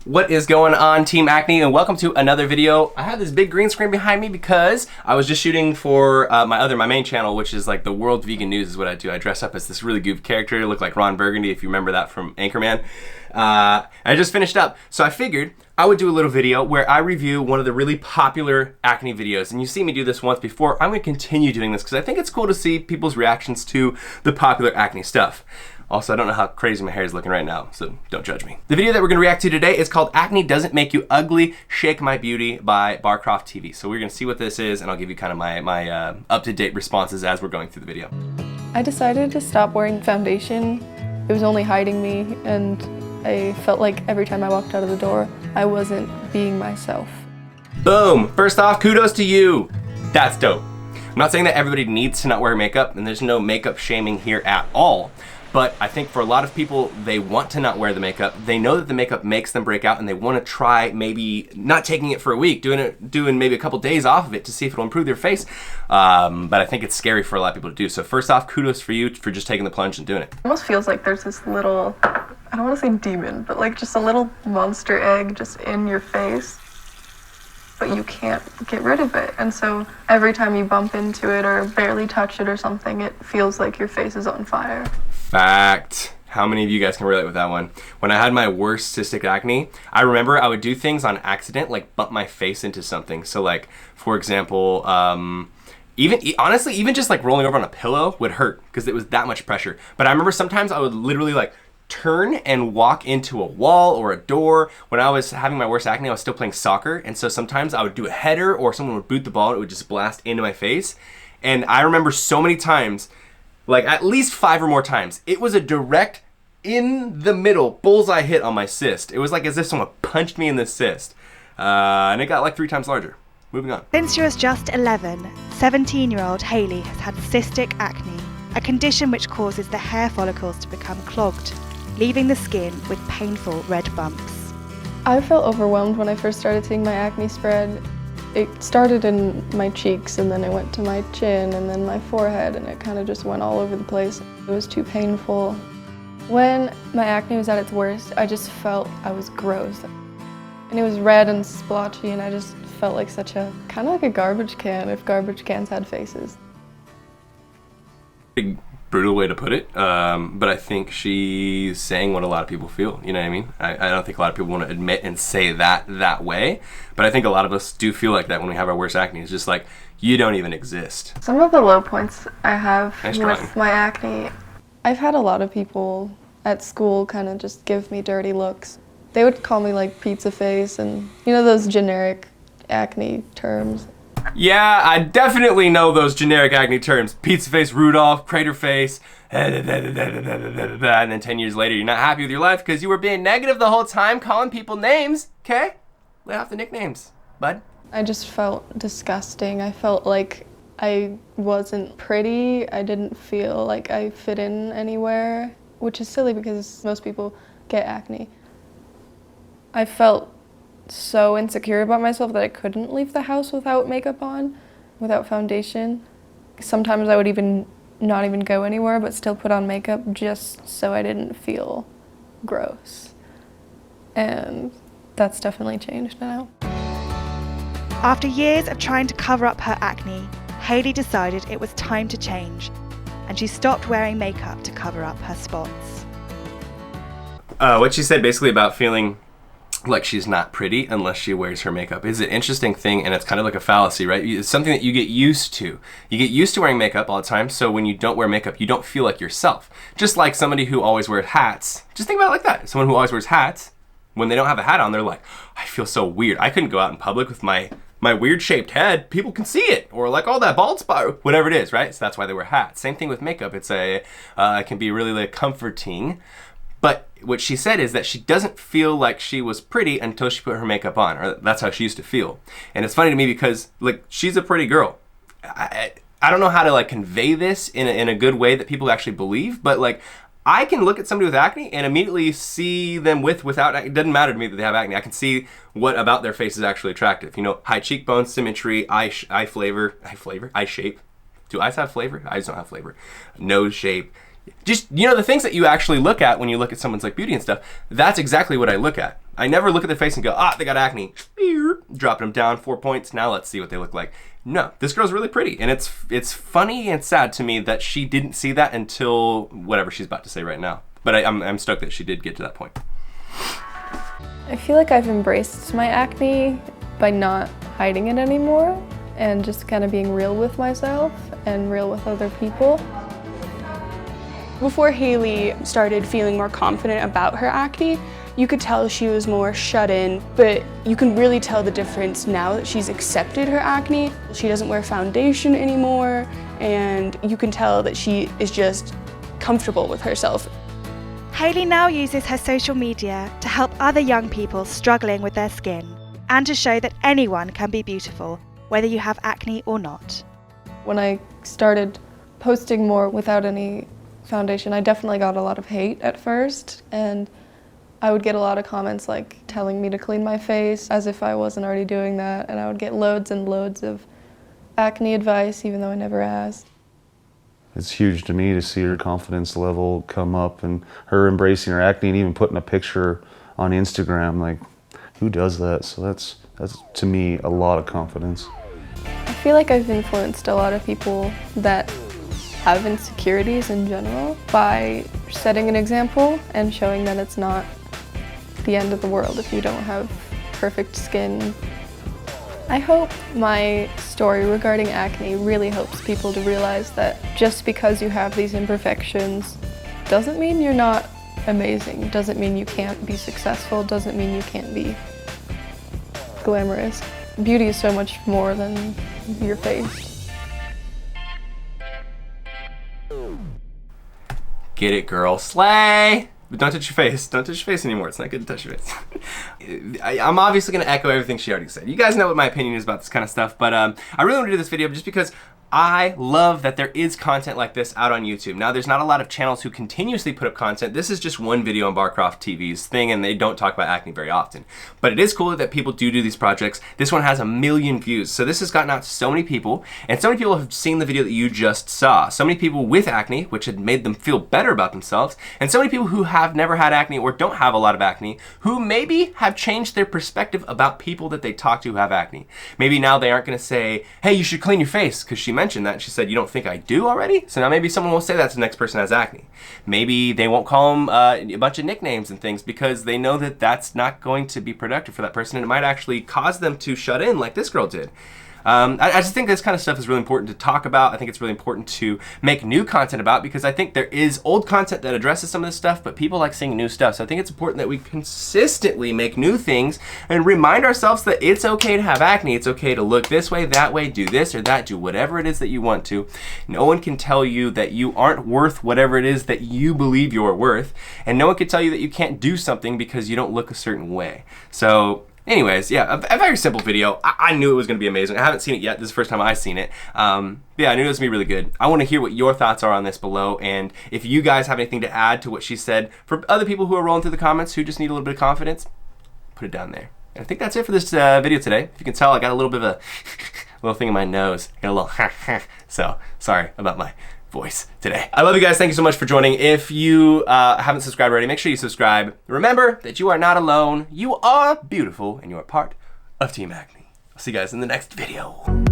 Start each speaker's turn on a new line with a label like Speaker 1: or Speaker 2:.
Speaker 1: What is going on, Team Acne, and welcome to another video. I have this big green screen behind me because I was just shooting for my main channel, which is like the World Vegan News is what I do. I dress up as this really goofy character. I look like Ron Burgundy, if you remember that from Anchorman. I just finished up, so I figured I would do a little video where I review one of the really popular acne videos. And you've seen me do this once before. I'm gonna continue doing this because I think it's cool to see people's reactions to the popular acne stuff. Also, I don't know how crazy my hair is looking right now, so don't judge me. The video that we're gonna react to today is called Acne Doesn't Make You Ugly, Shake My Beauty by Barcroft TV. So we're gonna see what this is, and I'll give you kind of my up-to-date responses as we're going through the video.
Speaker 2: I decided to stop wearing foundation. It was only hiding me, and I felt like every time I walked out of the door, I wasn't being myself.
Speaker 1: Boom! First off, kudos to you. That's dope. I'm not saying that everybody needs to not wear makeup, and there's no makeup shaming here at all. But I think for a lot of people, they want to not wear the makeup. They know that the makeup makes them break out, and they want to try maybe not taking it for a week, doing maybe a couple days off of it to see if it'll improve their face. But I think it's scary for a lot of people to do. So first off, kudos for you for just taking the plunge and doing it.
Speaker 2: It almost feels like there's this little, I don't want to say demon, but like just a little monster egg just in your face, but you can't get rid of it. And so every time you bump into it or barely touch it or something, it feels like your face is on fire.
Speaker 1: Fact. How many of you guys can relate with that one? When I had my worst cystic acne, I remember I would do things on accident, like bump my face into something. So like, for example, honestly, even just like rolling over on a pillow would hurt because it was that much pressure. But I remember sometimes I would literally like turn and walk into a wall or a door. When I was having my worst acne, I was still playing soccer. And so sometimes I would do a header or someone would boot the ball and it would just blast into my face. And I remember so many times, like at least 5 or more times, it was a direct in the middle bullseye hit on my cyst. It was like as if someone punched me in the cyst. And it got like 3 times larger. Moving on.
Speaker 3: Since she was just 11, 17-year-old Hailey has had cystic acne, a condition which causes the hair follicles to become clogged, leaving the skin with painful red bumps.
Speaker 2: I felt overwhelmed when I first started seeing my acne spread. It started in my cheeks, and then it went to my chin, and then my forehead, and it kind of just went all over the place. It was too painful. When my acne was at its worst, I just felt I was gross. And it was red and splotchy, and I just felt like such a, kind of like a garbage can, if garbage cans had faces.
Speaker 1: Big, brutal way to put it, but I think she's saying what a lot of people feel, you know what I mean? I don't think a lot of people want to admit and say that way, but I think a lot of us do feel like that when we have our worst acne. It's just like, you don't even exist.
Speaker 2: Some of the low points I have with my acne, I've had a lot of people at school kind of just give me dirty looks. They would call me like pizza face and you know those generic acne terms.
Speaker 1: Yeah, I definitely know those generic acne terms. Pizza face, Rudolph, crater face, and then 10 years later you're not happy with your life because you were being negative the whole time, calling people names, okay? Lay off the nicknames, bud.
Speaker 2: I just felt disgusting. I felt like I wasn't pretty. I didn't feel like I fit in anywhere, which is silly because most people get acne. I felt so insecure about myself that I couldn't leave the house without makeup on, without foundation. Sometimes I would not even go anywhere but still put on makeup just so I didn't feel gross. And that's definitely changed now.
Speaker 3: After years of trying to cover up her acne, Hailey decided it was time to change, and she stopped wearing makeup to cover up her spots.
Speaker 1: What she said basically about feeling like she's not pretty unless she wears her makeup is an interesting thing, and it's kind of like a fallacy, right? It's something that you get used to. You get used to wearing makeup all the time, so when you don't wear makeup, you don't feel like yourself. Just like somebody who always wears hats. Just think about it like that. Someone who always wears hats, when they don't have a hat on, they're like, I feel so weird. I couldn't go out in public with my weird shaped head. People can see it. Or like, oh, that bald spot, whatever it is, right? So that's why they wear hats. Same thing with makeup. It can be really like comforting. But what she said is that she doesn't feel like she was pretty until she put her makeup on, or that's how she used to feel. And it's funny to me because like she's a pretty girl. I don't know how to like convey this in a good way that people actually believe, but like I can look at somebody with acne and immediately see them without. It doesn't matter to me that they have acne. I can see what about their face is actually attractive. You know, high cheekbones, symmetry, eye shape. Do eyes have flavor? Eyes don't have flavor. Nose shape. Just, you know, the things that you actually look at when you look at someone's like beauty and stuff, that's exactly what I look at. I never look at their face and go, ah, they got acne. Dropping them down 4 points. Now let's see what they look like. No, this girl's really pretty. And it's funny and sad to me that she didn't see that until whatever she's about to say right now. But I'm stoked that she did get to that point.
Speaker 2: I feel like I've embraced my acne by not hiding it anymore and just kind of being real with myself and real with other people.
Speaker 4: Before Hailey started feeling more confident about her acne, you could tell she was more shut in, but you can really tell the difference now that she's accepted her acne. She doesn't wear foundation anymore, and you can tell that she is just comfortable with herself.
Speaker 3: Hailey now uses her social media to help other young people struggling with their skin and to show that anyone can be beautiful, whether you have acne or not.
Speaker 2: When I started posting more without any foundation, I definitely got a lot of hate at first, and I would get a lot of comments like telling me to clean my face as if I wasn't already doing that, and I would get loads and loads of acne advice even though I never asked.
Speaker 5: It's huge to me to see her confidence level come up and her embracing her acne and even putting a picture on Instagram. Like, who does that? So that's to me a lot of confidence.
Speaker 2: I feel like I've influenced a lot of people that have insecurities in general by setting an example and showing that it's not the end of the world if you don't have perfect skin. I hope my story regarding acne really helps people to realize that just because you have these imperfections doesn't mean you're not amazing, doesn't mean you can't be successful, doesn't mean you can't be glamorous. Beauty is so much more than your face.
Speaker 1: Get it, girl. Slay! But don't touch your face. Don't touch your face anymore. It's not good to touch your face. I'm obviously going to echo everything she already said. You guys know what my opinion is about this kind of stuff, but I really want to do this video just because I love that there is content like this out on YouTube. Now, there's not a lot of channels who continuously put up content. This is just one video on Barcroft TV's thing, and they don't talk about acne very often. But it is cool that people do these projects. This one has 1 million views, so this has gotten out to so many people, and so many people have seen the video that you just saw. So many people with acne, which had made them feel better about themselves, and so many people who have never had acne or don't have a lot of acne, who maybe have changed their perspective about people that they talk to who have acne. Maybe now they aren't going to say, hey, you should clean your face, because she mentioned that. She said, you don't think I do already? So now maybe someone will say that to the next person who has acne. Maybe they won't call them a bunch of nicknames and things because they know that that's not going to be productive for that person, and it might actually cause them to shut in like this girl did. I just think this kind of stuff is really important to talk about. I think it's really important to make new content about because I think there is old content that addresses some of this stuff, but people like seeing new stuff. So I think it's important that we consistently make new things and remind ourselves that it's okay to have acne. It's okay to look this way, that way, do this or that, do whatever it is that you want to. No one can tell you that you aren't worth whatever it is that you believe you're worth, and no one can tell you that you can't do something because you don't look a certain way. So anyways, yeah, a very simple video. I knew it was going to be amazing. I haven't seen it yet. This is the first time I've seen it. But yeah, I knew it was going to be really good. I want to hear what your thoughts are on this below, and if you guys have anything to add to what she said for other people who are rolling through the comments who just need a little bit of confidence, put it down there. And I think that's it for this video today. If you can tell, I got a little bit of a little thing in my nose. Got a little so sorry about my voice today. I love you guys. Thank you so much for joining. If you haven't subscribed already, make sure you subscribe. Remember that you are not alone. You are beautiful, and you are part of Team Acne. I'll see you guys in the next video.